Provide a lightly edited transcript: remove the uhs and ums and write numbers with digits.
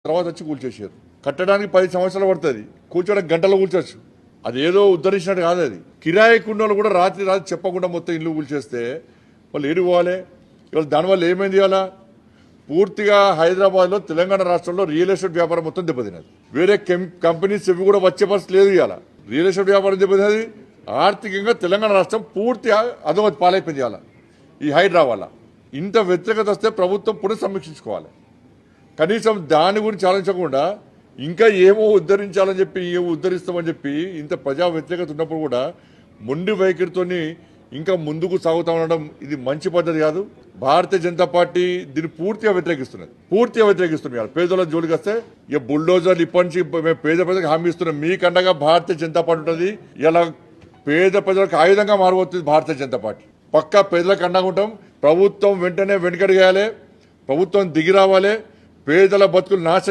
తర్వాత వచ్చి కూల్చేసారు. కట్టడానికి 10 సంవత్సరాలు పడుతుంది, కూర్చోడానికి గంటలో కూల్చోచ్చు. అది ఏదో ఉద్ధరించినట్టు కాదు. అది కిరాయి కుండలు కూడా రాత్రి చెప్పకుండా మొత్తం ఇల్లు కూల్చేస్తే వాళ్ళు ఏడు పోవాలి. ఇవాళ దానివల్ల ఏమైంది? ఇవాళ పూర్తిగా హైదరాబాద్లో, తెలంగాణ రాష్ట్రంలో రియల్ ఎస్టేట్ వ్యాపారం మొత్తం దెబ్బతిన్నది. వేరే కంపెనీస్ ఇవి కూడా వచ్చే పరిస్థితి లేదు. ఇవాళ రియల్ ఎస్టేట్ వ్యాపారం దెబ్బతిన్నది. ఆర్థికంగా తెలంగాణ రాష్ట్రం పూర్తిగా అధోగతి పాలైపోయింది. ఇవాళ ఈ హైడ్రా వల్ల ఇంత వ్యతిరేకత వస్తే ప్రభుత్వం పునఃసమీక్షించుకోవాలి. కనీసం దాని గురించి ఆలోచించకుండా ఇంకా ఏమో ఉద్ధరించాలని చెప్పి, ఏమో ఉద్ధరిస్తామని చెప్పి ఇంత ప్రజా వ్యతిరేకత ఉన్నప్పుడు కూడా మొండి వైఖరితోని ఇంకా ముందుకు సాగుతా ఉండడం ఇది మంచి పద్ధతి కాదు. భారతీయ జనతా పార్టీ దీన్ని పూర్తిగా వ్యతిరేకిస్తుంది. పేదల జోలికి వస్తే ఇక బుల్డోజర్లు ఇప్పటి నుంచి మేము పేద ప్రజలకు హామీ ఇస్తున్నాం. మీకండగా భారతీయ జనతా పార్టీ ఉంటుంది. ఇలా పేద ప్రజలకు ఆయుధంగా మారబోతుంది భారతీయ జనతా పార్టీ. పక్కా పేదలకు అండగా ఉంటాం. ప్రభుత్వం వెంటనే వెనుకడిగేయాలి, ప్రభుత్వం దిగి రావాలి. పేదల బతుకులు నాశనం